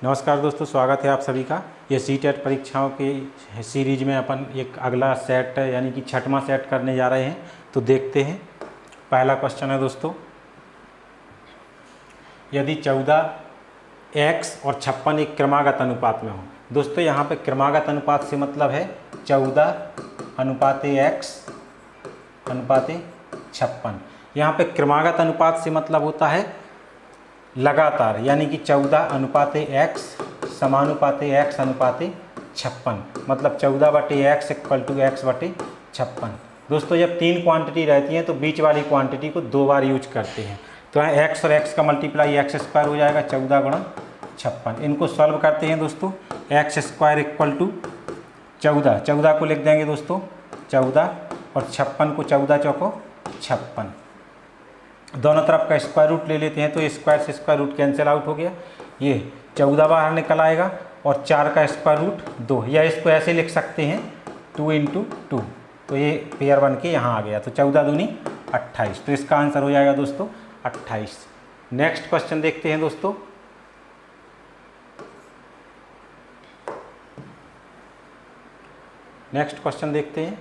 नमस्कार दोस्तों, स्वागत है आप सभी का। ये सीटेट परीक्षाओं की सीरीज में अपन एक अगला सेट यानी कि छठवां सेट करने जा रहे हैं। तो देखते हैं। पहला क्वेश्चन है दोस्तों, यदि 14x और 56 एक क्रमागत अनुपात में हो। दोस्तों यहाँ पे क्रमागत अनुपात से मतलब है 14:x अनुपात 56। यहाँ पे क्रमागत अनुपात से मतलब होता है लगातार, यानी कि 14:x समानुपाते x अनुपाते 56, मतलब 14/x = x/56। दोस्तों जब तीन क्वांटिटी रहती हैं तो बीच वाली क्वांटिटी को दो बार यूज करते हैं। तो यहाँ x और x का मल्टीप्लाई x² हो जाएगा 14 × 56। इनको सॉल्व करते हैं दोस्तों। x² = 14 को लिख देंगे दोस्तों 14 और 56 को 14 चौको 56। दोनों तरफ का स्क्वायर रूट ले लेते हैं तो स्क्वायर से स्क्वायर रूट कैंसिल आउट हो गया। ये 14 बाहर निकल आएगा और 4 का स्क्वायर रूट 2, या इसको ऐसे लिख सकते हैं 2 × 2। तो ये पेयर बन के यहाँ आ गया। तो 14 दूनी 28। तो इसका आंसर हो जाएगा दोस्तों 28। नेक्स्ट क्वेश्चन देखते हैं दोस्तों। नेक्स्ट क्वेश्चन देखते हैं।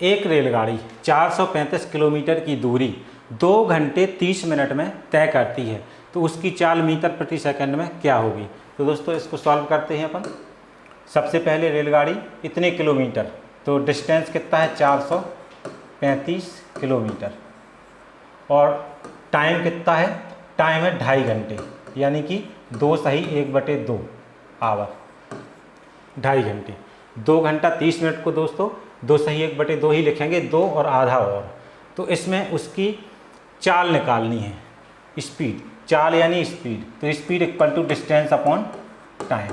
एक रेलगाड़ी 435 किलोमीटर की दूरी 2 घंटे 30 मिनट में तय करती है, तो उसकी चाल मीटर प्रति सेकंड में क्या होगी। तो दोस्तों इसको सॉल्व करते हैं अपन। सबसे पहले रेलगाड़ी इतने किलोमीटर, तो डिस्टेंस कितना है 435 किलोमीटर, और टाइम कितना है, टाइम है 2.5 घंटे, यानी कि 2 सही 1/2 आवर, 2.5 घंटे। 2 घंटा 30 मिनट को दोस्तों 2 सही 1/2 ही लिखेंगे, 2 और आधा और। तो इसमें उसकी चाल निकालनी है, स्पीड, चाल यानी स्पीड। तो स्पीड = डिस्टेंस अपॉन टाइम।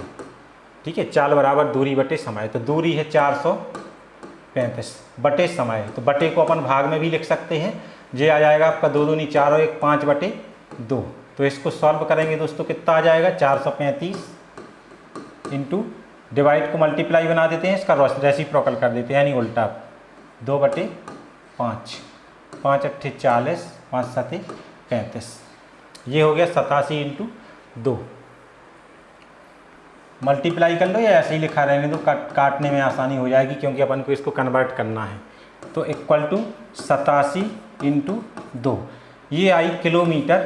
ठीक है, चाल बराबर दूरी बटे समय। तो दूरी है 435 बटे समय, तो बटे को अपन भाग में भी लिख सकते हैं। ये आ जाएगा आपका 2 दूनी 4 और 1 5/2। तो इसको सॉल्व करेंगे दोस्तों, कितना आ जाएगा 435 इंटू डिवाइड को मल्टीप्लाई बना देते हैं, इसका रेसिप्रोकल कर देते हैं, यानी उल्टा 2/5। 5 8 40, 5 7 35। ये हो गया 87 × 2। मल्टीप्लाई कर लो या ऐसे ही लिखा रहने दो, काटने में आसानी हो जाएगी, क्योंकि अपन को इसको कन्वर्ट करना है। तो = 87 × 2। ये आई किलोमीटर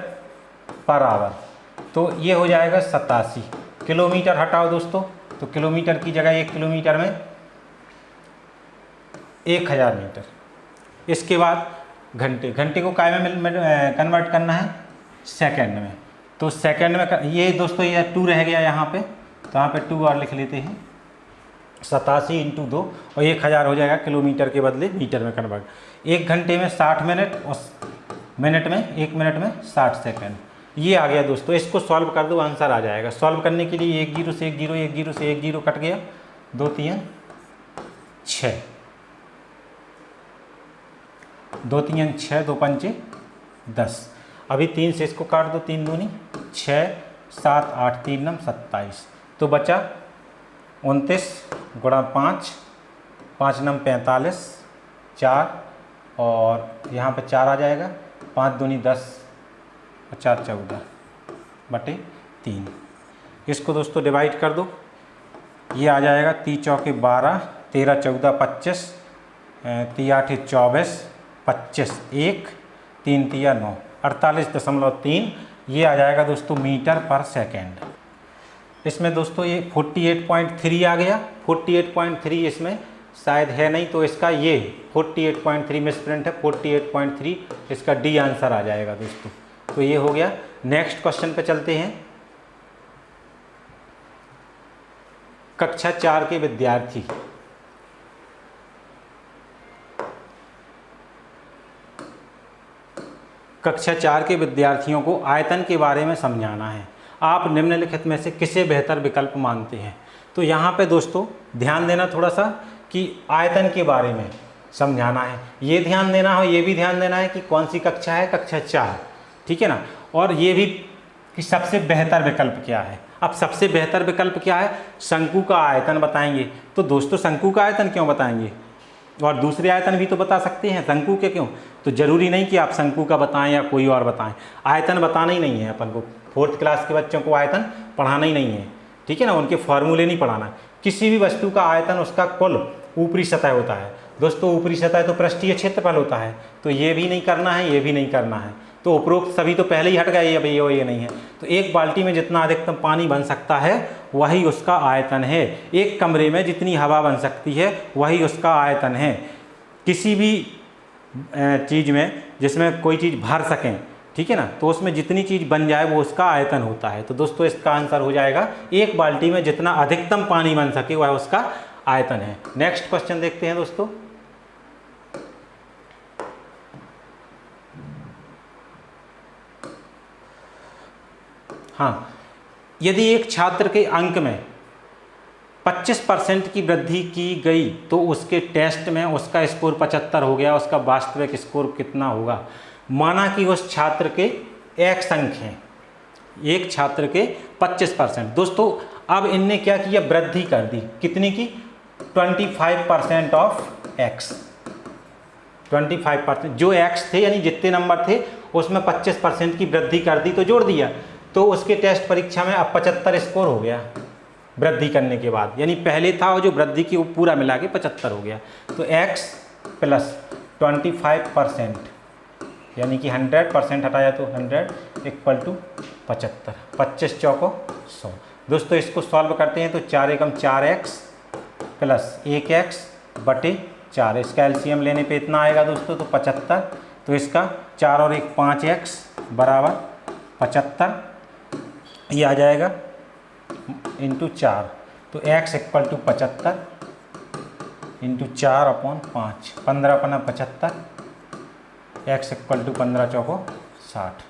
पर आवर, तो ये हो जाएगा 87। किलोमीटर हटाओ दोस्तों, तो किलोमीटर की जगह 1 किलोमीटर में 1000 मीटर। इसके बाद घंटे, घंटे को काय में कन्वर्ट करना है, सेकंड में। तो सेकंड में ये दोस्तों ये 2 रह गया यहाँ पे, तो यहाँ पे 2 और लिख लेते हैं। 87 × 2 और 1000 हो जाएगा किलोमीटर के बदले मीटर में कन्वर्ट। 1 घंटे में 60 मिनट और मिनट में 1 मिनट में 60 सेकंड। ये आ गया दोस्तों। इसको सॉल्व कर दो, आंसर आ जाएगा। सॉल्व करने के लिए 1 0 से 1 0, 1 0 से 1 0 कट गया, 2 3 6, 2 3 6, 2 5 10। अभी 3 से इसको काट दो, 3 दूनी 6, 7 8, 3 9 27। तो बचा 29 × 5, 5 9 45, 4 और यहाँ पे 4 आ जाएगा, 5 दूनी 10 और 4 14/3। इसको दोस्तों डिवाइड कर दो, ये आ जाएगा 3 चौके 12, 13 14 25, 3 8 24, 25 1, 3 3 9, 48.3। ये आ जाएगा दोस्तों मीटर पर सेकेंड। इसमें दोस्तों ये 48.3 आ गया। 48.3 इसमें शायद है नहीं, तो इसका ये 48.3 मिसप्रिंट है, 48.3 इसका डी आंसर आ जाएगा दोस्तों। तो ये हो गया। नेक्स्ट क्वेश्चन पे चलते हैं। कक्षा 4 के विद्यार्थी कक्षा 4 के विद्यार्थियों को आयतन के बारे में समझाना है। आप निम्नलिखित में से किसे बेहतर विकल्प मानते हैं। तो यहाँ पे दोस्तों ध्यान देना थोड़ा सा कि आयतन के बारे में समझाना है, ये ध्यान देना हो, ये भी ध्यान देना है कि कौन सी कक्षा है, कक्षा 4। ठीक है ना। और ये भी कि सबसे बेहतर विकल्प क्या है। अब सबसे बेहतर विकल्प क्या है, शंकु का आयतन बताएंगे। तो दोस्तों शंकु का आयतन क्यों बताएंगे, और दूसरे आयतन भी तो बता सकते हैं, शंकु के क्यों। तो जरूरी नहीं कि आप शंकु का बताएं या कोई और बताएं, आयतन बताना ही नहीं है अपन को, 4th क्लास के बच्चों को आयतन पढ़ाना ही नहीं है, ठीक है ना, उनके फॉर्मूले नहीं पढ़ाना। किसी भी वस्तु का आयतन उसका कुल ऊपरी सतह होता है। दोस्तों ऊपरी सतह तो पृष्ठीय क्षेत्रफल होता है, तो ये भी नहीं करना है, ये भी नहीं करना है, तो उपरोक्त सभी तो पहले ही हट गए, ये भैया ये नहीं है। तो एक बाल्टी में जितना अधिकतम पानी बन सकता है वही उसका आयतन है। एक कमरे में जितनी हवा बन सकती है वही उसका आयतन है। किसी भी चीज़ में जिसमें कोई चीज़ भर सकें, ठीक है ना, तो उसमें जितनी चीज़ बन जाए वो उसका आयतन होता है। तो दोस्तों इसका आंसर हो जाएगा एक बाल्टी में जितना अधिकतम पानी बन सके वह उसका आयतन है। नेक्स्ट क्वेश्चन देखते हैं दोस्तों। हाँ, यदि एक छात्र के अंक में 25% की वृद्धि की गई तो उसके टेस्ट में उसका स्कोर 75 हो गया, उसका वास्तविक स्कोर कितना होगा? माना कि उस छात्र के x अंक हैं, एक छात्र के 25%। दोस्तों अब इनने क्या किया, वृद्धि कर दी, कितनी की? 25% ऑफ x, 25% जो x थे यानी जितने नंबर थे उसमें 25% की वृद्धि कर दी, तो जोड़ दिया, तो उसके टेस्ट परीक्षा में अब 75 स्कोर हो गया वृद्धि करने के बाद, यानी पहले था और जो वृद्धि की वो पूरा मिला के 75 हो गया। तो x प्लस 25% यानी कि 100% हटाया तो 100 इक्वल टू 75, 25 चौको 100। दोस्तों इसको सॉल्व करते हैं तो 4 एकम 4x प्लस 1x बटे 4, इसका एलसीएम लेने पे इतना आएगा दोस्तों, तो 75। तो इसका 4 और 1 5x बराबर 75, ये आ जाएगा इंटू 4। तो x equal to 75 into 4 upon 5, 15 अपना 75, x इक्वल टू 15 चौको 60।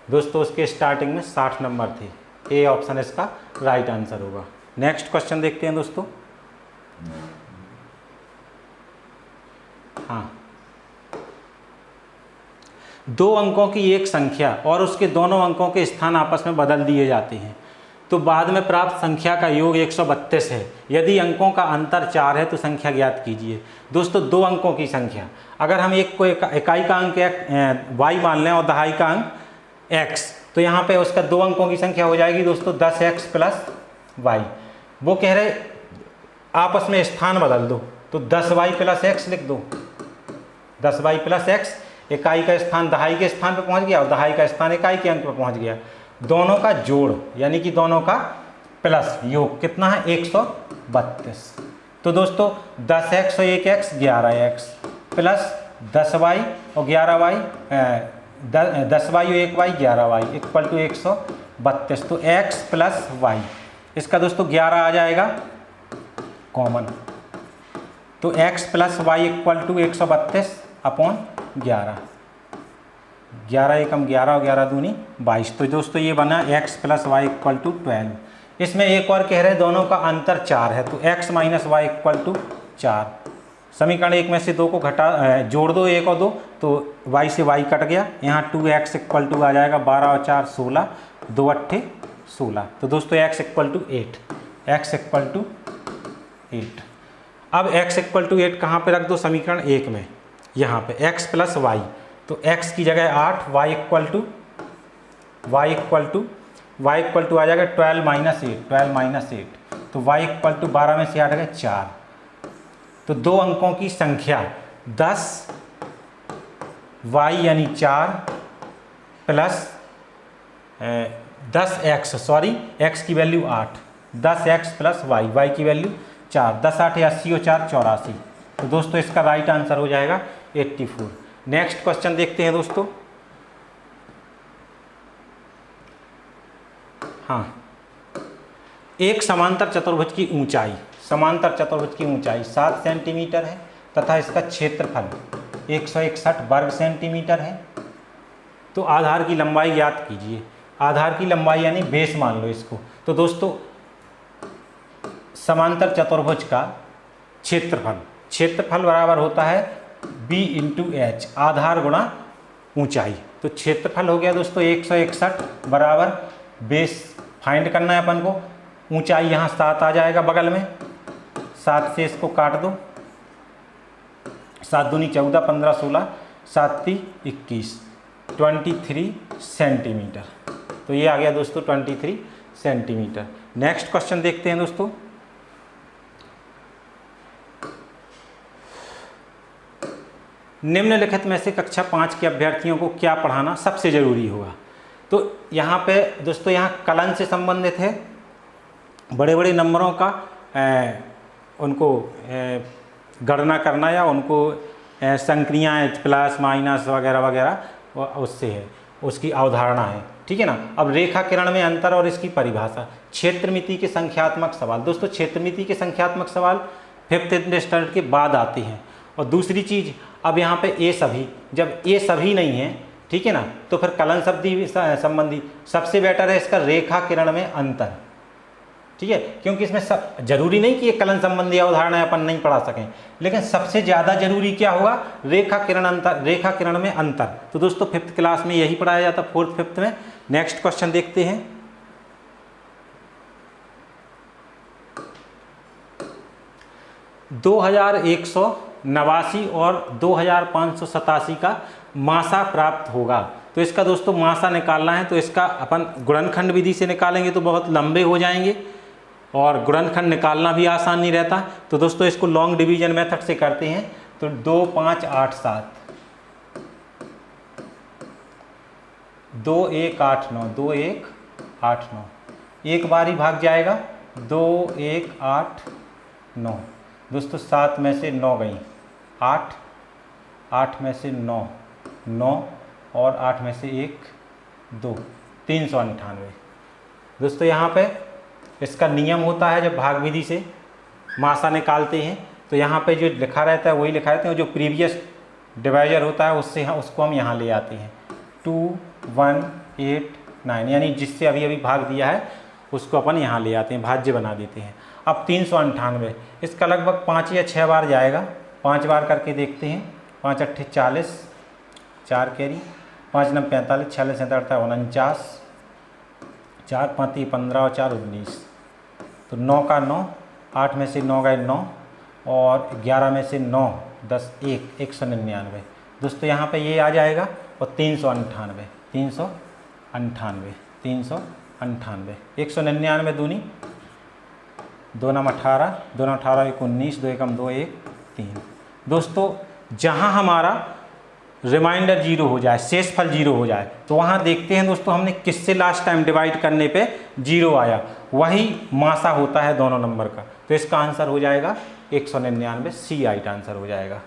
दोस्तों उसके स्टार्टिंग में 60 नंबर थे, ए ऑप्शन इसका राइट आंसर होगा। नेक्स्ट क्वेश्चन देखते हैं दोस्तों। हाँ, दो अंकों की एक संख्या और उसके दोनों अंकों के स्थान आपस में बदल दिए जाते हैं तो बाद में प्राप्त संख्या का योग 132 है। यदि अंकों का अंतर 4 है तो संख्या ज्ञात कीजिए। दोस्तों दो अंकों की संख्या, अगर हम एक को इकाई का अंक y मान लें और दहाई का अंक x, तो यहाँ पे उसका दो अंकों की संख्या हो जाएगी दोस्तों 10x प्लस y। वो कह रहे आपस में स्थान बदल दो, तो 10y प्लस x लिख दो, 10y प्लस x, इकाई का स्थान दहाई के स्थान पे पहुंच गया और दहाई का स्थान इकाई के अंक पे पहुंच गया। दोनों का जोड़ यानी कि दोनों का प्लस योग कितना है 132। तो दोस्तों 10x और 1x 11x प्लस 10y और 11y 10y और 1y 11y इक्वल टू 132। तो x प्लस y, इसका दोस्तों 11 आ जाएगा कॉमन, तो x plus Y equal to 132 upon 11, 11 एकम 11 और 11 दूनी 22। तो दोस्तों ये बना x plus Y equal to 12। इसमें एक और कह रहे हैं दोनों का अंतर 4 है, तो x minus Y equal to 4। समीकरण एक में से दो को घटा जोड़ दो, एक और दो, तो y से y कट गया, यहाँ 2x इक्वल टू आ जाएगा 12 और 4 16, 2 अट्ठे 16। तो दोस्तों x equal to 8, x equal to 8। अब x इक्वल टू 8 कहाँ पे रख दो? समीकरण एक में, यहाँ पे x प्लस वाई, तो x की जगह 8, y इक्वल टू आ जाएगा 12 माइनस 8, 12 माइनस 8, तो y इक्वल टू 12 में से 8 गए 4। तो दो अंकों की संख्या 10 y यानी 4 प्लस 10x, सॉरी x की वैल्यू 8, 10x प्लस y की वैल्यू 4, 10 8 80 और 4 84। तो दोस्तों इसका राइट आंसर हो जाएगा 84। नेक्स्ट क्वेश्चन देखते हैं दोस्तों। हाँ, एक समांतर चतुर्भुज की ऊंचाई, 7 सेंटीमीटर है तथा इसका क्षेत्रफल 161 वर्ग सेंटीमीटर है। तो आधार की लंबाई ज्ञात कीजिए। आधार की लंबाई यानी बेस मान लो इसको। तो दोस्तों समांतर चतुर्भुज का क्षेत्रफल बराबर होता है b इंटू एच, आधार गुणा ऊंचाई। तो क्षेत्रफल हो गया दोस्तों 161 बराबर बेस फाइंड करना है अपन को। ऊंचाई यहाँ 7 आ जाएगा बगल में, 7 से इसको काट दो, 7 दूनी 14, 15 16, 7 ती 21। 23 सेंटीमीटर। तो ये आ गया दोस्तों 23 सेंटीमीटर। नेक्स्ट क्वेश्चन देखते हैं दोस्तों। निम्नलिखित में से कक्षा 5 के अभ्यर्थियों को क्या पढ़ाना सबसे ज़रूरी होगा। तो यहाँ पे दोस्तों यहाँ कलन से संबंधित है, बड़े बड़े नंबरों का उनको गणना करना या उनको संक्रियाएँ प्लस माइनस वगैरह वगैरह उससे है, उसकी अवधारणा है, ठीक है ना। अब रेखा किरण में अंतर और इसकी परिभाषा, क्षेत्रमिति के संख्यात्मक सवाल। दोस्तों क्षेत्रमिति के संख्यात्मक सवाल 5th स्टैंडर्ड के बाद आते हैं। और दूसरी चीज़, अब यहाँ पे ए सभी, जब ए सभी नहीं है, ठीक है ना, तो फिर कलन शब्दी संबंधी सबसे बेटर है इसका रेखा किरण में अंतर, ठीक है, क्योंकि इसमें सब जरूरी नहीं कि ये कलन संबंधी अवधारणा अपन नहीं पढ़ा सकें, लेकिन सबसे ज़्यादा जरूरी क्या होगा, रेखा किरण अंतर, रेखा किरण में अंतर। तो दोस्तों 5th क्लास में यही पढ़ाया जाता, 4th 5th में। नेक्स्ट क्वेश्चन देखते हैं। दो 2189 और 2587 का मासा प्राप्त होगा। तो इसका दोस्तों मासा निकालना है, तो इसका अपन गुणनखंड विधि से निकालेंगे तो बहुत लंबे हो जाएंगे और गुणनखंड निकालना भी आसान नहीं रहता। तो दोस्तों इसको लॉन्ग डिवीजन मेथड से करते हैं। तो 2 5 8 7, 2 1 8 9, 2 1 8 9, एक बार ही भाग जाएगा, 2 1 8 9। दोस्तों 7 में से 9 गई, 8, 8 में से 9, 9 और 8 में से 1 2, 398। दोस्तों यहाँ पे इसका नियम होता है, जब भाग विधि से मासा निकालते हैं तो यहाँ पे जो लिखा रहता है वही लिखा रहता है, जो प्रीवियस डिवाइजर होता है उससे उसको हम यहाँ ले आते हैं। 2 1 8 9, यानी जिससे अभी अभी भाग दिया है उसको अपन यहाँ ले आते हैं, भाज्य बना देते हैं। अब 398, इसका लगभग 5 या 6 बार जाएगा, 5 बार करके देखते हैं। 5 8 40, 4 कैरी, 5 9 45, 6 7 8 49, 4 5 15 और 4 19। तो 9 का 9, 8 में से 9 गए 9 और 11 में से 9 10 1, 199। दोस्तों यहाँ पे ये आ जाएगा और 398, 398, 398, 199 दूनी 2 9 18, 2 9 18 1 19, 2 1 2 1 3। दोस्तों जहाँ हमारा रिमाइंडर 0 हो जाए, शेषफल 0 हो जाए, तो वहाँ देखते हैं दोस्तों हमने किससे लास्ट टाइम डिवाइड करने पे 0 आया, वही मासा होता है दोनों नंबर का। तो इसका आंसर हो जाएगा 199, सी राइट आंसर हो जाएगा।